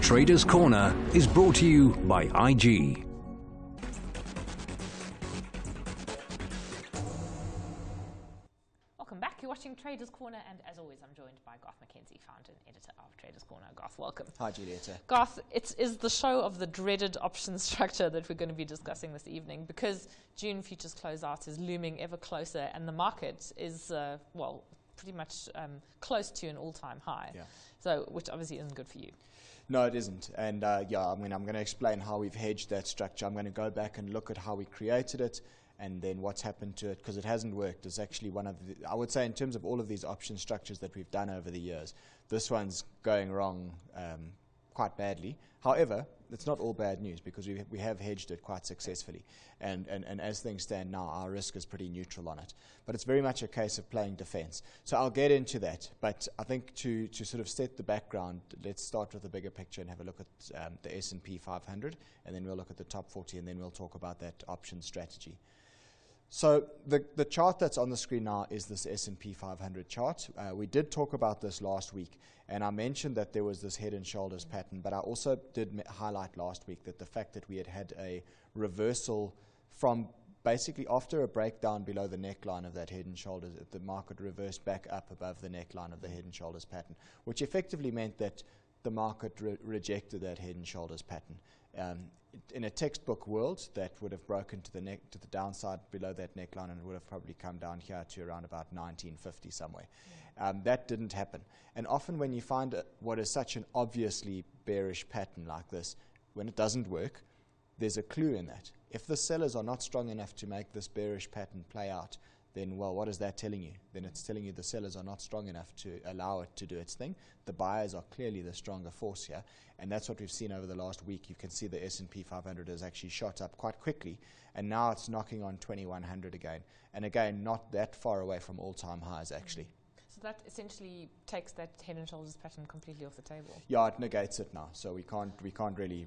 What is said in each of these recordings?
Traders Corner is brought to you by IG. Welcome back. You're watching Traders Corner, and as always, I'm joined by Garth McKenzie, founder and editor of Traders Corner. Garth, welcome. Hi, Julieta. Garth, it is the show of the dreaded option structure that we're going to be discussing this evening, because June futures closeout is looming ever closer, and the market is, well, pretty much close to an all-time high. Yeah. So, which obviously isn't good for you. No, it isn't. And yeah, I mean, I'm going to explain how we've hedged that structure. I'm going to go back and look at how we created it and then what's happened to it, because it hasn't worked. It's actually one of the, I would say, in terms of all of these option structures that we've done over the years, this one's going wrong quite badly. However, it's not all bad news, because we have hedged it quite successfully. And as things stand now, our risk is pretty neutral on it. But it's very much a case of playing defense. So I'll get into that. But I think to sort of set the background, let's start with the bigger picture and have a look at the S&P 500, and then we'll look at the top 40, and then we'll talk about that option strategy. So the chart that's on the screen now is this S&P 500 chart. We did talk about this last week, and I mentioned that there was this head and shoulders pattern, but I also did highlight last week that the fact that we had a reversal from basically after a breakdown below the neckline of that head and shoulders, the market reversed back up above the neckline of the head and shoulders pattern, which effectively meant that the market rejected that head and shoulders pattern. In a textbook world, that would have broken to the downside below that neckline, and it would have probably come down here to around about 1950 somewhere. That didn't happen. And often when you find what is such an obviously bearish pattern like this, when it doesn't work, there's a clue in that. If the sellers are not strong enough to make this bearish pattern play out, then, well, what is that telling you? Then it's telling you the sellers are not strong enough to allow it to do its thing. The buyers are clearly the stronger force here, and that's what we've seen over the last week. You can see the S&P 500 has actually shot up quite quickly, and now it's knocking on 2100 again. And again, not that far away from all-time highs, actually. So that essentially takes that head and shoulders pattern completely off the table. Yeah, it negates it now. So we can't really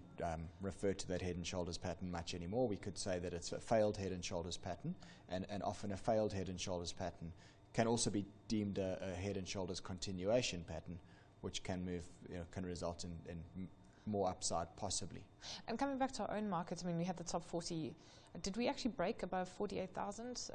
refer to that head and shoulders pattern much anymore. We could say that it's a failed head and shoulders pattern, and often a failed head and shoulders pattern can also be deemed a head and shoulders continuation pattern, which can move, can result in more upside possibly. And coming back to our own market, I mean, we had the top 40. Did we actually break above 48,000?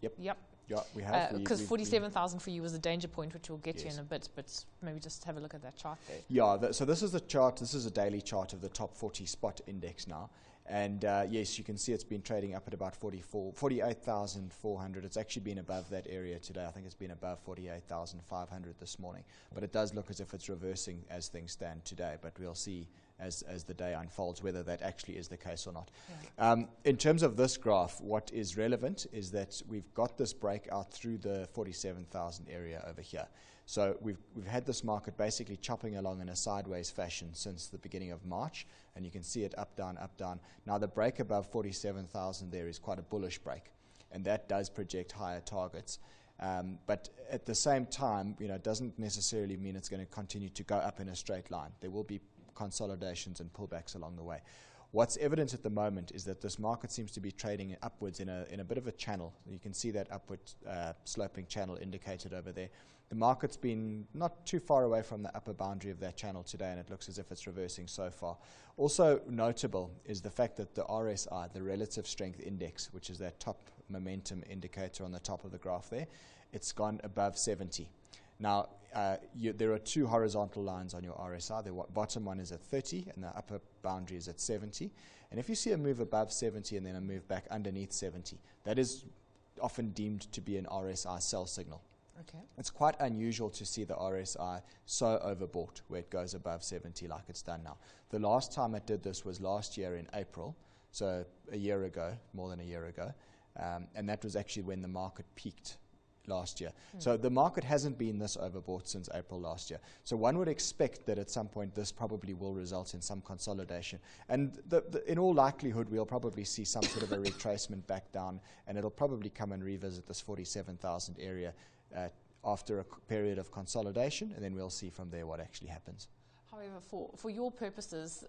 Yep. Yep. Yeah, we have. Because 47,000 for you was a danger point, which we'll get Yes. to in a bit, but maybe just have a look at that chart there. Yeah, so this is the chart. This is a daily chart of the top 40 spot index now. And yes, you can see it's been trading up at about 48,400. It's actually been above that area today. I think it's been above 48,500 this morning. But it does look as if it's reversing as things stand today. But we'll see as the day unfolds whether that actually is the case or not. Yeah. In terms of this graph, what is relevant is that we've got this breakout through the 47,000 area over here. So we've had this market basically chopping along in a sideways fashion since the beginning of March, and you can see it up, down, up, down. Now the break above 47,000 there is quite a bullish break, and that does project higher targets. But at the same time, it doesn't necessarily mean it's going to continue to go up in a straight line. There will be consolidations and pullbacks along the way. What's evident at the moment is that this market seems to be trading upwards in a bit of a channel. You can see that upward sloping channel indicated over there. The market's been not too far away from the upper boundary of that channel today, and it looks as if it's reversing so far. Also notable is the fact that the RSI, the Relative Strength Index, which is that top momentum indicator on the top of the graph there, it's gone above 70. Now, there are two horizontal lines on your RSI. The bottom one is at 30, and the upper boundary is at 70. And if you see a move above 70 and then a move back underneath 70, that is often deemed to be an RSI sell signal. Okay. It's quite unusual to see the RSI so overbought where it goes above 70 like it's done now. The last time it did this was last year in April, so a year ago, more than a year ago, and that was actually when the market peaked last year. So the market hasn't been this overbought since April last year. So one would expect that at some point this probably will result in some consolidation. And in all likelihood, we'll probably see some sort of a retracement back down, and it'll probably come and revisit this 47,000 area after a period of consolidation, and then we'll see from there what actually happens. However, for your purposes,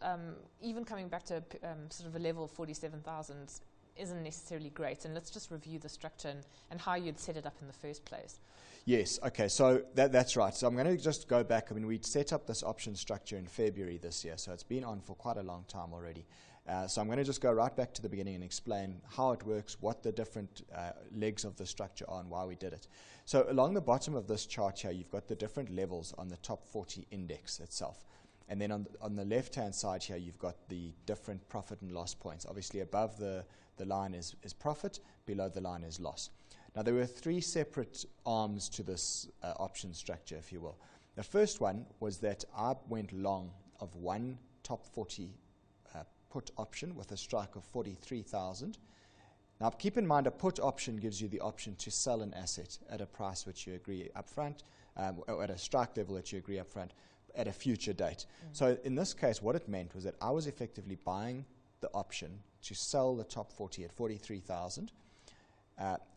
even coming back to sort of a level of 47,000, isn't necessarily great. And let's just review the structure and how you'd set it up in the first place. Yes, okay, so that's right. So I'm going to just go back. I mean, we set up this option structure in February this year, so it's been on for quite a long time already. So I'm going to just go right back to the beginning and explain how it works, what the different legs of the structure are, and why we did it. So along the bottom of this chart here, you've got the different levels on the top 40 index itself. And then on the left-hand side here, you've got the different profit and loss points. Obviously, above the line is profit, below the line is loss. Now, there were three separate arms to this option structure, if you will. The first one was that I went long of one top 40 put option with a strike of 43,000. Now, keep in mind, a put option gives you the option to sell an asset at a price which you agree upfront, or at a strike level that you agree upfront at a future date. So in this case, what it meant was that I was effectively buying the option to sell the top 40 at 43,000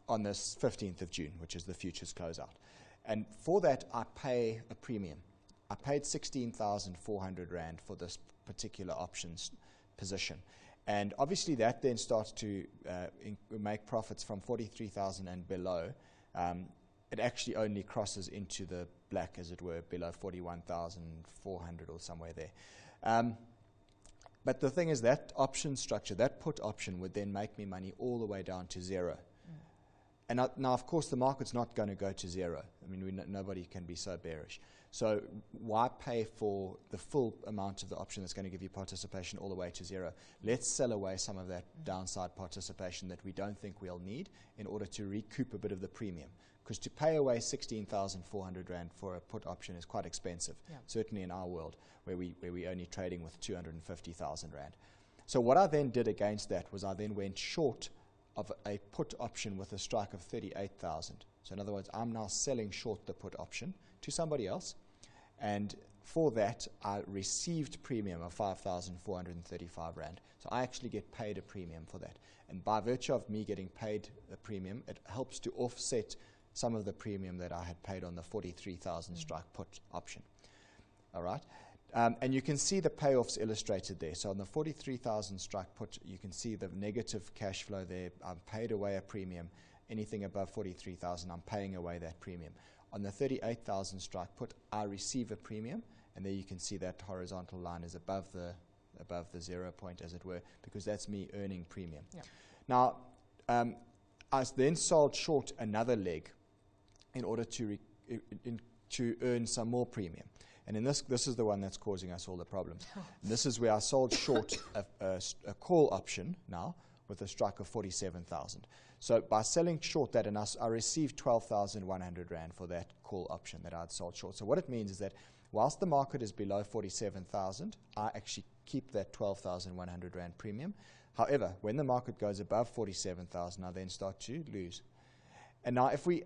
on this 15th of June, which is the futures closeout. And for that, I pay a premium. I paid 16,400 Rand for this particular options position. And obviously that then starts to make profits from 43,000 and below. It actually only crosses into the black, as it were, below 41,400 or somewhere there. But the thing is, that option structure, that put option, would then make me money all the way down to zero. And now, of course, the market's not going to go to zero. I mean, nobody can be so bearish. So why pay for the full amount of the option that's going to give you participation all the way to zero? Let's sell away some of that downside participation that we don't think we'll need in order to recoup a bit of the premium. Because to pay away 16,400 Rand for a put option is quite expensive, certainly in our world, where we're only trading with 250,000 Rand. So what I then did against that was I then went short of a put option with a strike of 38,000. So in other words, I'm now selling short the put option to somebody else, and for that I received premium of 5,435 Rand. So I actually get paid a premium for that. And by virtue of me getting paid a premium, it helps to offset some of the premium that I had paid on the 43,000 strike put option. All right? And you can see the payoffs illustrated there. So on the 43,000 strike put, you can see the negative cash flow there. I've paid away a premium. Anything above 43,000, I'm paying away that premium. On the 38,000 strike put, I receive a premium, and there you can see that horizontal line is above the 0 point, as it were, because that's me earning premium. Now, I then sold short another leg in order to earn some more premium. And in this is the one that's causing us all the problems. And this is where I sold short a call option now with a strike of 47,000. So by selling short that, and I received 12,100 Rand for that call option that I'd sold short. So what it means is that whilst the market is below 47,000, I actually keep that 12,100 Rand premium. However, when the market goes above 47,000, I then start to lose. And now if we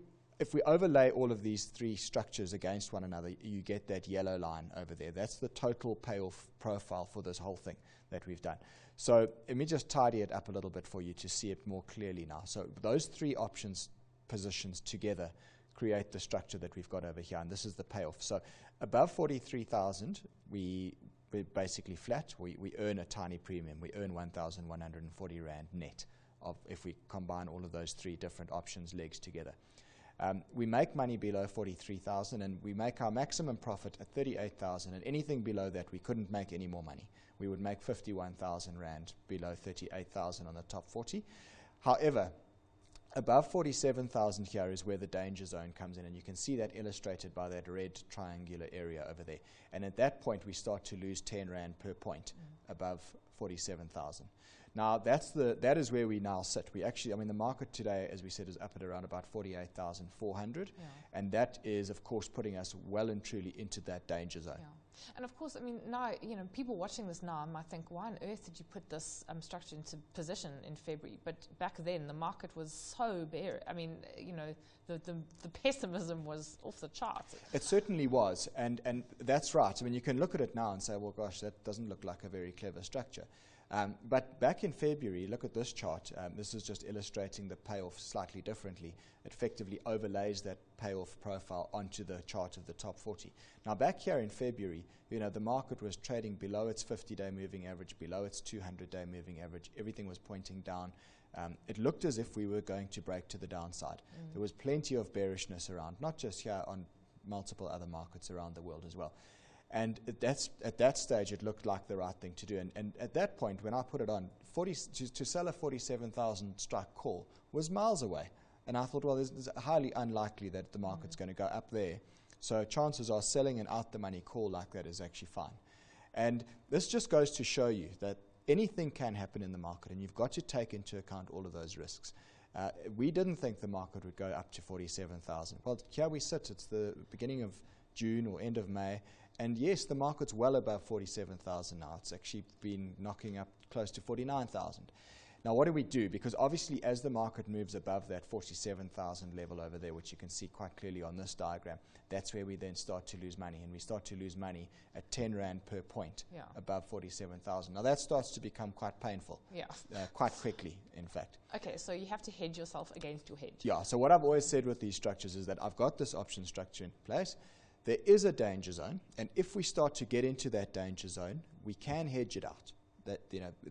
overlay all of these three structures against one another, you get that yellow line over there. That's the total payoff profile for this whole thing that we've done. So let me just tidy it up a little bit for you to see it more clearly now. So those three options positions together create the structure that we've got over here, and this is the payoff. So above 43,000, we're basically flat. We earn a tiny premium. We earn 1,140 Rand net if we combine all of those three different options legs together. We make money below 43,000, and we make our maximum profit at 38,000, and anything below that we couldn't make any more money. We would make 51,000 Rand below 38,000 on the top 40. However, above 47,000 here is where the danger zone comes in, and you can see that illustrated by that red triangular area over there. And at that point, we start to lose 10 Rand per point above 47,000. Now, that is where we now sit. We actually, I mean, the market today, as we said, is up at around about 48,400, and that is, of course, putting us well and truly into that danger zone. And of course, I mean, now, people watching this now might think, why on earth did you put this structure into position in February? But back then, the market was so bearish. I mean, the pessimism was off the charts. It certainly was, and that's right. I mean, you can look at it now and say, well, gosh, that doesn't look like a very clever structure. But back in February, look at this chart. This is just illustrating the payoff slightly differently. It effectively overlays that payoff profile onto the chart of the top 40. Now, back here in February, the market was trading below its 50-day moving average, below its 200-day moving average. Everything was pointing down. It looked as if we were going to break to the downside. There was plenty of bearishness around, not just here, on multiple other markets around the world as well. And at that stage, it looked like the right thing to do. And at that point, when I put it on, to sell a 47,000 strike call was miles away. And I thought, well, it's highly unlikely that the market's going to go up there. So chances are selling an out-the-money call like that is actually fine. And this just goes to show you that anything can happen in the market, and you've got to take into account all of those risks. We didn't think the market would go up to 47,000. Well, here we sit. It's the beginning of June or end of May. And yes, the market's well above 47,000 now. It's actually been knocking up close to 49,000. Now, what do we do? Because obviously, as the market moves above that 47,000 level over there, which you can see quite clearly on this diagram, that's where we then start to lose money. And we start to lose money at 10 Rand per point above 47,000. Now, that starts to become quite painful, quite quickly, in fact. Okay, so you have to hedge yourself against your hedge. Yeah, so what I've always said with these structures is that I've got this option structure in place. There is a danger zone, and if we start to get into that danger zone, we can hedge it out.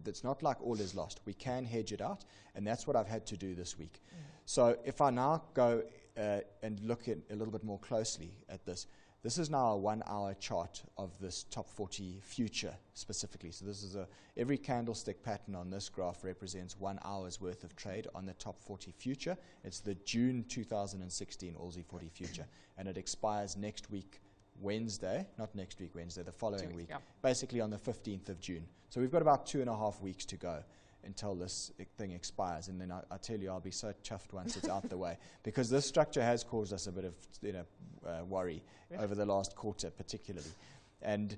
That's not like all is lost. We can hedge it out, and that's what I've had to do this week. So if I now go and look at a little bit more closely at this, this is now a 1 hour chart of this top 40 future specifically. So this is every candlestick pattern on this graph represents 1 hour's worth of trade on the top 40 future. It's the June 2016 Aussie 40 future, and it expires next week Wednesday, not next week Wednesday, the following week, basically on the 15th of June. So we've got about 2.5 weeks to go until this thing expires, and then I tell you, I'll be so chuffed once it's out the way, because this structure has caused us a bit of worry over the last quarter particularly. And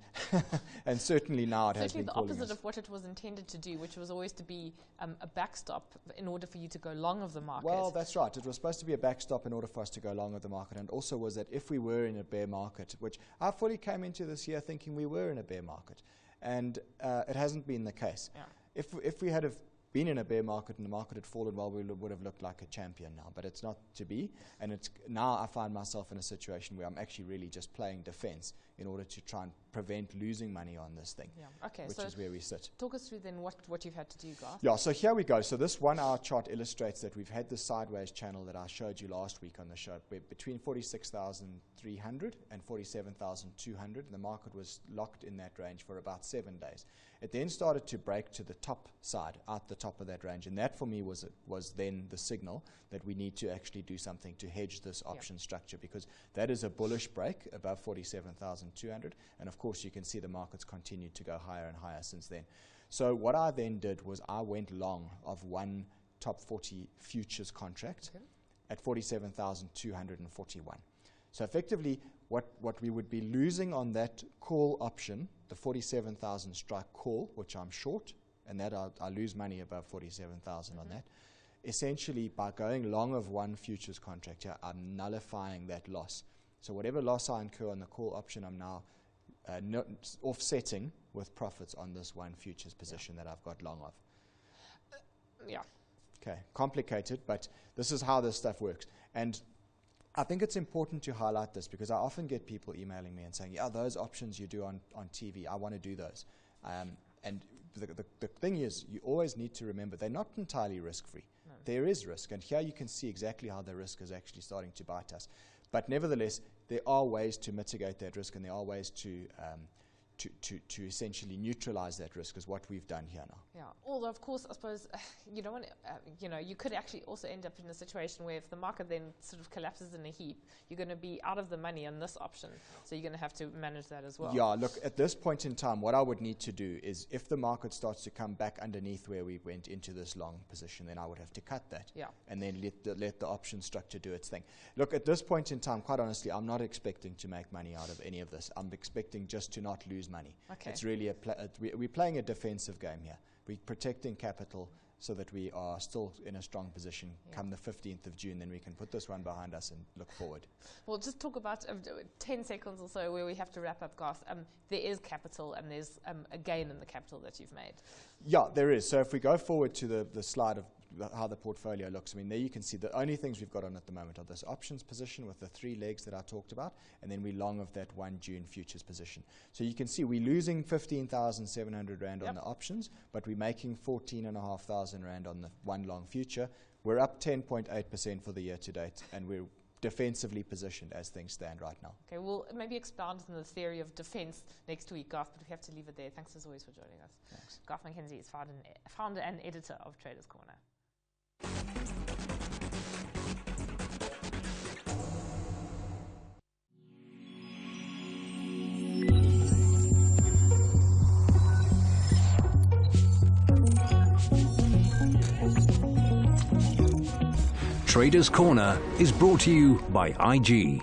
and certainly now it has been the opposite of what it was intended to do, which was always to be a backstop in order for you to go long of the market. Well, that's right. It was supposed to be a backstop in order for us to go long of the market, and also was that if we were in a bear market, which I fully came into this year thinking we were in a bear market, and it hasn't been the case. Yeah. If we had have been in a bear market and the market had fallen, well, we would have looked like a champion now, but it's not to be. And now I find myself in a situation where I'm actually really just playing defense in order to try and prevent losing money on this thing, which is where we sit. Talk us through then what you've had to do, Garth. Yeah, so here we go. So this 1 hour chart illustrates that we've had the sideways channel that I showed you last week on the show, between 46,300 and 47,200. The market was locked in that range for about 7 days. It then started to break to the top side, out the top of that range, and that for me was then the signal that we need to actually do something to hedge this option structure, because that is a bullish break above 47,200, and of course you can see the markets continued to go higher and higher since then. So what I then did was I went long of one top 40 futures contract at 47,241. So effectively, what we would be losing on that call option, the 47,000 strike call, which I'm short, and that I lose money above 47,000 on that. Essentially, by going long of one futures contract here, I'm nullifying that loss. So whatever loss I incur on the call option, I'm now offsetting with profits on this one futures position that I've got long of. Okay, complicated, but this is how this stuff works. And I think it's important to highlight this, because I often get people emailing me and saying, yeah, those options you do on TV, I want to do those. And the thing is, you always need to remember, they're not entirely risk-free. No. There is risk, and here you can see exactly how the risk is actually starting to bite us. But nevertheless, there are ways to mitigate that risk, and there are ways to essentially neutralize that risk, is what we've done here now. Yeah. Although, of course, I suppose you don't want to, you could actually also end up in a situation where if the market then sort of collapses in a heap, you're going to be out of the money on this option. So you're going to have to manage that as well. Yeah. Look, at this point in time, what I would need to do is, if the market starts to come back underneath where we went into this long position, then I would have to cut that. Yeah. And then let the option structure do its thing. Look, at this point in time, quite honestly, I'm not expecting to make money out of any of this. I'm expecting just to not lose money. Okay. It's really we're playing a defensive game here. We're protecting capital so that we are still in a strong position come the 15th of June. Then we can put this one behind us and look forward. Well, just talk about 10 seconds or so where we have to wrap up, Garth. There is capital and there's a gain in the capital that you've made. Yeah, there is. So if we go forward to the slide of how the portfolio looks, I mean, there you can see the only things we've got on at the moment are this options position with the 3 legs that I talked about, and then we long of that 1 June futures position. So you can see we're losing 15,700 Rand on the options, but we're making 14,500 Rand on the 1 long future. We're up 10.8% for the year to date, and we're defensively positioned as things stand right now. Okay, we'll maybe expand on the theory of defense next week, Garth, but we have to leave it there. Thanks as always for joining us. Thanks. Garth McKenzie is founder and editor of Traders Corner. Traders Corner is brought to you by IG.